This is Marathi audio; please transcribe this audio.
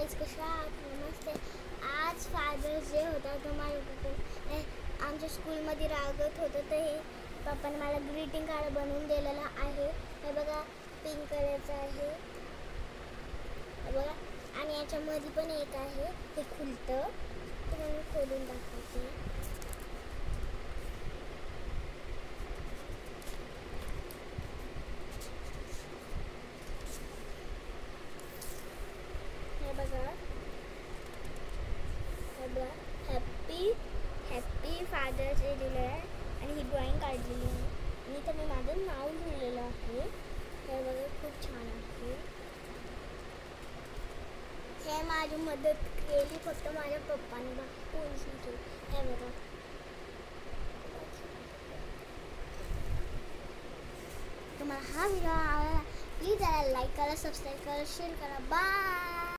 गाइस, कशा आहात? नमस्ते. आज फादर्स डे होता. तो माझ्या आमच्या स्कूलमध्ये रागत होतं, तर हे पप्पाने मला ग्रीटिंग कार्ड बनवून दिलेलं आहे. हे बघा, पिंक कलरचं आहे. हे बघा, आणि याच्यामध्ये पण एक आहे, ते खुलतं. तर मी खोलून दाखवते. हे बघा, हॅपी फादर्स डे दिलं आहे आणि ही ड्रॉइंग काढलेली आहे आणि तर मी माझं नाव लिहिलेलं आहे. हे बघा, खूप छान आहे. हे माझी मदत केली फक्त माझ्या पप्पाने, कोणीच नाही. हे बघा, तुम्हाला हा व्हिडिओ आवडला प्लीज याला लाईक करा, सबस्क्राईब करा, शेअर करा. बाय.